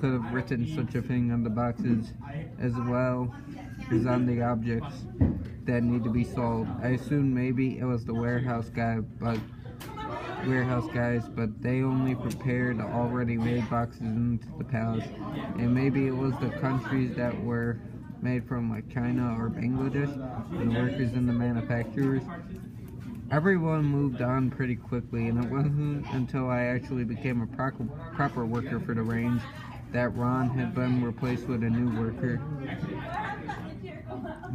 could have written such a thing on the boxes as well as on the objects that need to be sold. I assumed maybe it was the warehouse guys, but they only prepared already made boxes into the pallets, and maybe it was the countries that were made from, like China or Bangladesh, and the workers and the manufacturers. Everyone moved on pretty quickly, and it wasn't until I actually became a proper worker for the range that Ron had been replaced with a new worker.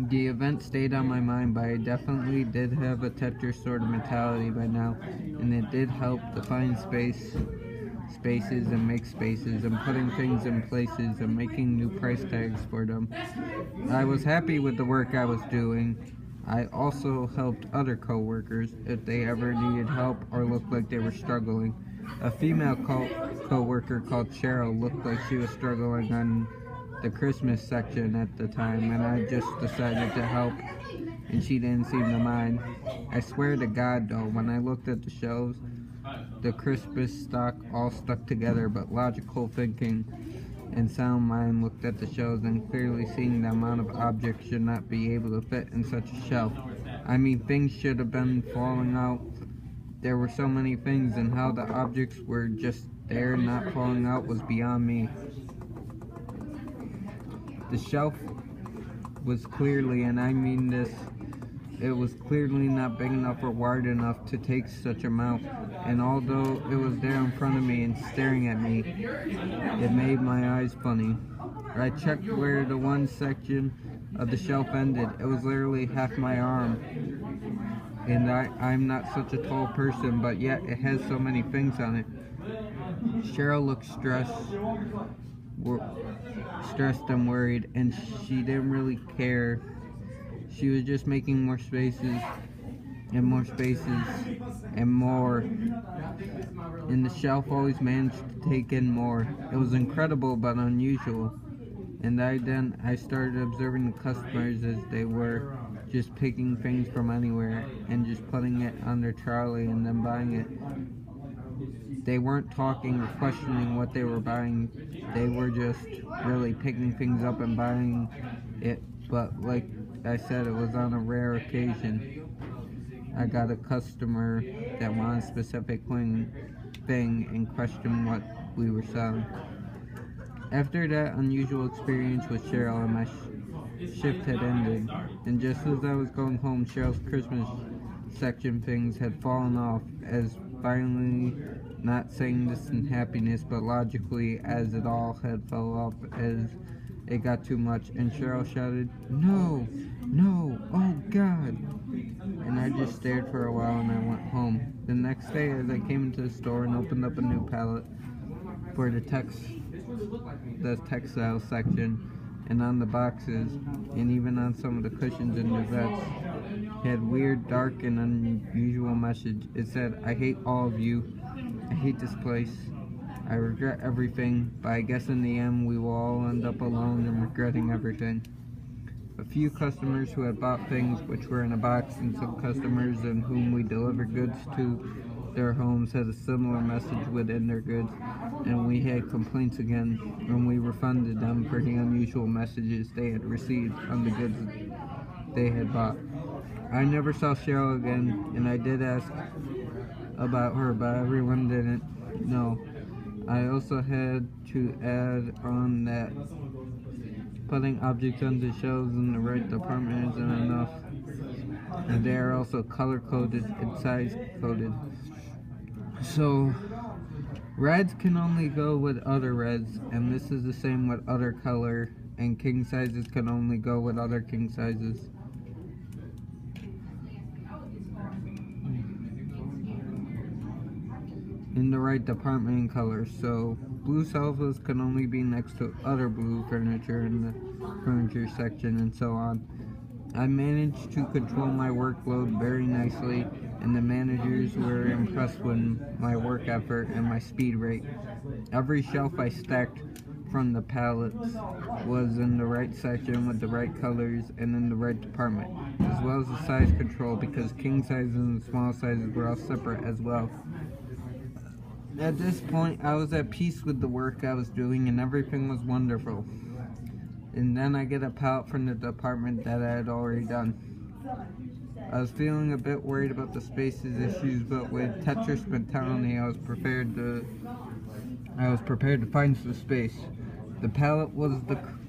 The event stayed on my mind, but I definitely did have a Tetris sort of mentality by now, and it did help to find spaces and make spaces and putting things in places and making new price tags for them. I was happy with the work I was doing. I also helped other co-workers if they ever needed help or looked like they were struggling. A female co-worker called Cheryl looked like she was struggling on the Christmas section at the time, and I just decided to help, and she didn't seem to mind. I swear to God though, when I looked at the shelves, the Christmas stock all stuck together, but logical thinking and sound mind looked at the shelves and clearly seeing the amount of objects should not be able to fit in such a shelf. I mean, things should have been falling out. There were so many things, and how the objects were just there not falling out was beyond me. The shelf was clearly, and I mean this, it was clearly not big enough or wide enough to take such amount, and although it was there in front of me and staring at me, it made my eyes funny. I checked where the one section of the shelf ended. It was literally half my arm, and I'm not such a tall person, but yet it has so many things on it. Cheryl looked stressed and worried, and she didn't really care. She was just making more spaces and more spaces and more, and the shelf always managed to take in more. It was incredible but unusual, and I started observing the customers as they were just picking things from anywhere and just putting it on their trolley and then buying it. They weren't talking or questioning what they were buying. They were just really picking things up and buying it. But like I said, it was on a rare occasion. I got a customer that wanted a specific thing and questioned what we were selling. After that unusual experience with Cheryl, and my shift had ended, and just as I was going home, Cheryl's Christmas section things had fallen off, as finally, not saying this in happiness, but logically, as it all had fell off as it got too much, and Cheryl shouted, "No, no, oh God!" And I just stared for a while and I went home. The next day, as I came into the store and opened up a new pallet for the textile section, and on the boxes, and even on some of the cushions and duvets, had weird, dark, and unusual message. It said, "I hate all of you. I hate this place. I regret everything, but I guess in the end we will all end up alone and regretting everything." A few customers who had bought things which were in a box, and some customers in whom we delivered goods to their homes had a similar message within their goods, and we had complaints again when we refunded them for the unusual messages they had received on the goods they had bought. I never saw Cheryl again, and I did ask about her, but everyone didn't know. I also had to add on that putting objects on the shelves in the right department isn't enough, and they are also color-coded and size-coded. So, reds can only go with other reds, and this is the same with other color, and king sizes can only go with other king sizes. In the right department and color, so blue sofas can only be next to other blue furniture in the furniture section, and so on. I managed to control my workload very nicely, and the managers were impressed with my work effort and my speed rate. Every shelf I stacked from the pallets was in the right section with the right colors and in the right department, as well as the size control, because king sizes and small sizes were all separate as well. At this point, I was at peace with the work I was doing and everything was wonderful. And then I get a pallet from the department that I had already done. I was feeling a bit worried about the spaces issues, but with Tetris mentality, I was prepared to find some space. The pallet was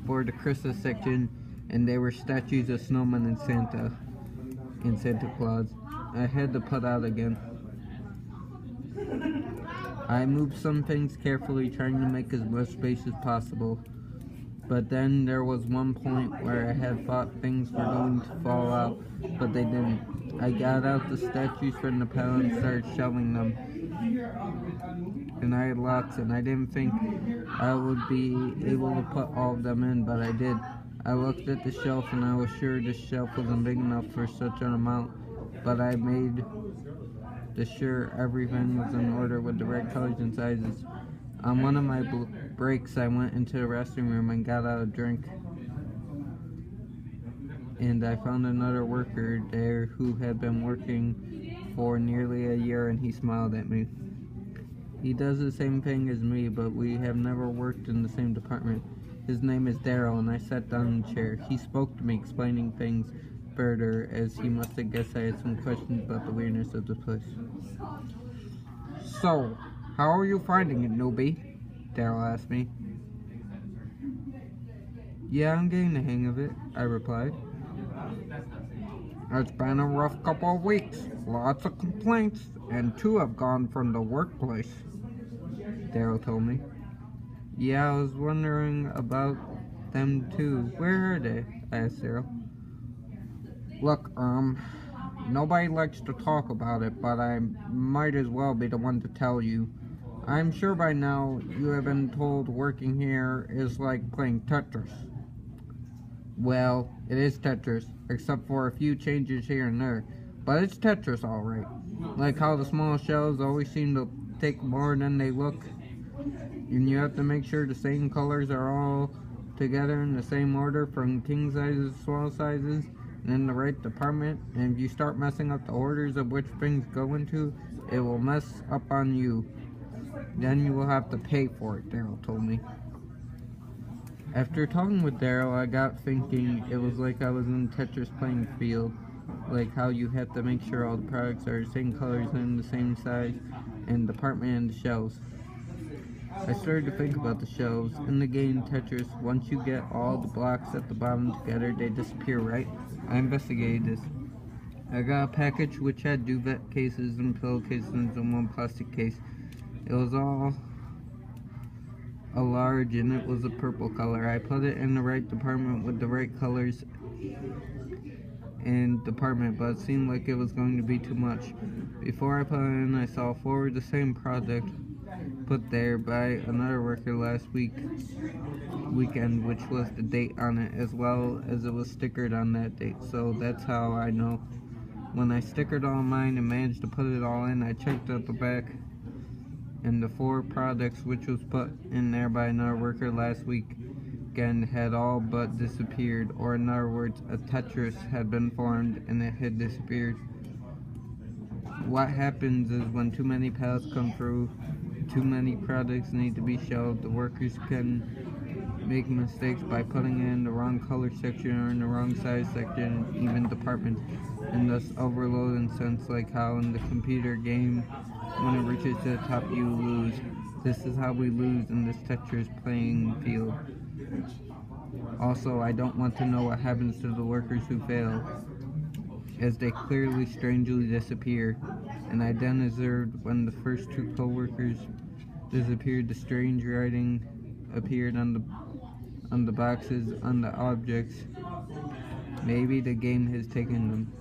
for the Christmas section, and they were statues of snowmen and Santa Claus. I had to put out again. I moved some things carefully, trying to make as much space as possible. But then there was one point where I had thought things were going to fall out, but they didn't. I got out the statues from the pallet and started shelving them. And I had lots, and I didn't think I would be able to put all of them in, but I did. I looked at the shelf and I was sure the shelf wasn't big enough for such an amount, but I made sure everything was in order with the right colors and sizes. On one of my breaks, I went into the restroom room and got out a drink. And I found another worker there who had been working for nearly a year, and he smiled at me. He does the same thing as me, but we have never worked in the same department. His name is Daryl, and I sat down in the chair. He spoke to me, explaining things further, as he must have guessed I had some questions about the weirdness of the place. So, how are you finding it, newbie? Daryl asked me. Yeah, I'm getting the hang of it, I replied. It's been a rough couple of weeks. Lots of complaints, and 2 have gone from the workplace, Daryl told me. Yeah, I was wondering about them too. Where are they? I asked Daryl. Look, nobody likes to talk about it, but I might as well be the one to tell you. I'm sure by now you have been told working here is like playing Tetris. Well, it is Tetris, except for a few changes here and there. But it's Tetris alright. Like how the small shells always seem to take more than they look. And you have to make sure the same colors are all together in the same order from king sizes to small sizes and in the right department. And if you start messing up the orders of which things go into, it will mess up on you. Then you will have to pay for it, Daryl told me. After talking with Daryl, I got thinking it was like I was in Tetris playing field, like how you have to make sure all the products are the same colors and the same size and department and the shelves. I started to think about the shelves. In the game Tetris, once you get all the blocks at the bottom together, they disappear, right? I investigated this. I got a package which had duvet cases and pillowcases in one plastic case. It was all a large and it was a purple color. I put it in the right department with the right colors and department, but it seemed like it was going to be too much. Before I put it in, I saw 4 of the same product put there by another worker last weekend, which was the date on it, as well as it was stickered on that date. So that's how I know. When I stickered all mine and managed to put it all in, I checked out the back, and the 4 products which was put in there by another worker last weekend had all but disappeared, or in other words, a Tetris had been formed and it had disappeared. What happens is when too many pallets come through, too many products need to be shelved, the workers can make mistakes by putting it in the wrong color section or in the wrong size section, even department, and thus overload in sense like how in the computer game, when it reaches to the top you lose. This is how we lose in this Tetris playing field. Also, I don't want to know what happens to the workers who fail, as they clearly strangely disappear, and I then observed when the first 2 co-workers disappeared, the strange writing appeared on the boxes, on the objects. Maybe the game has taken them.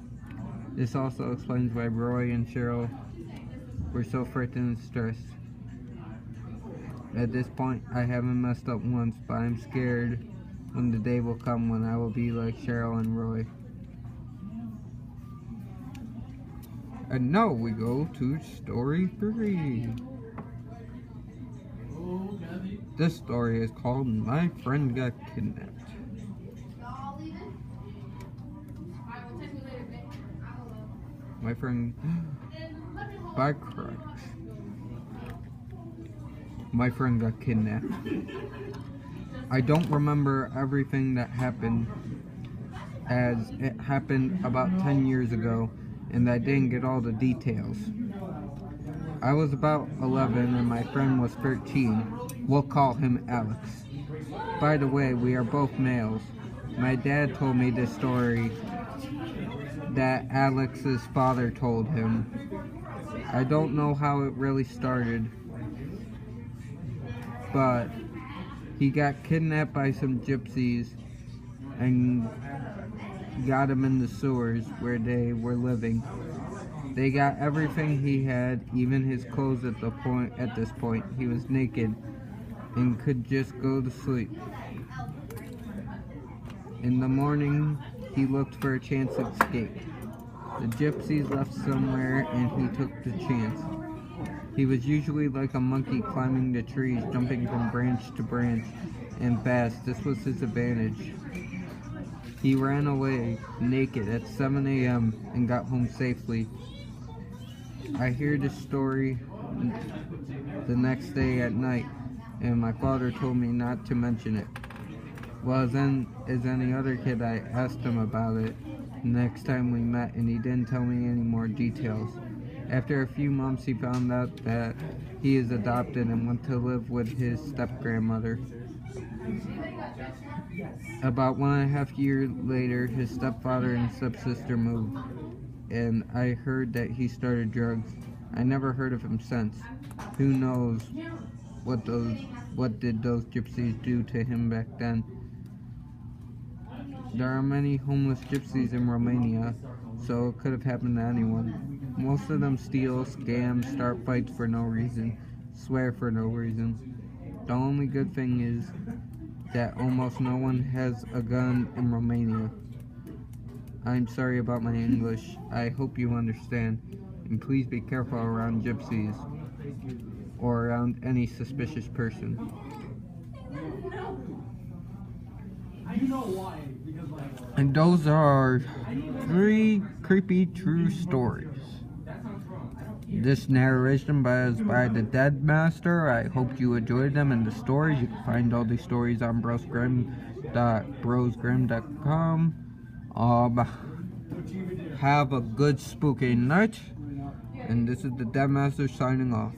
This also explains why Roy and Cheryl were so frightened and stressed. At this point, I haven't messed up once, but I'm scared when the day will come when I will be like Cheryl and Roy. And now we go to story 3. This story is called My Friend Got Kidnapped. My friend by cracks. my friend got kidnapped. I don't remember everything that happened, as it happened about 10 years ago, and I didn't get all the details. I was about 11 and my friend was 13. We'll call him Alex. By the way, we are both males. My dad told me this story that Alex's father told him. I don't know how it really started, but he got kidnapped by some gypsies and got him in the sewers where they were living. They got everything he had, even his clothes at this point. He was naked and could just go to sleep. In the morning, he looked for a chance to escape. The gypsies left somewhere and he took the chance. He was usually like a monkey climbing the trees, jumping from branch to branch, and fast. This was his advantage. He ran away naked at 7 a.m. and got home safely. I hear this story the next day at night, and my father told me not to mention it. Well, as any other kid, I asked him about it next time we met, and he didn't tell me any more details. After a few months, he found out that he is adopted and went to live with his step-grandmother. About 1.5 years later, his stepfather and stepsister moved, and I heard that he started drugs. I never heard of him since. Who knows what did those gypsies do to him back then? There are many homeless gypsies in Romania, so it could have happened to anyone. Most of them steal, scam, start fights for no reason, swear for no reason. The only good thing is that almost no one has a gun in Romania. I'm sorry about my English. I hope you understand. And please be careful around gypsies or around any suspicious person. And those are 3 creepy true stories. This narration was by the Dead Master. I hope you enjoyed them and the stories. You can find all these stories on brosgrim.com. Have a good spooky night. And this is the Dead Master signing off.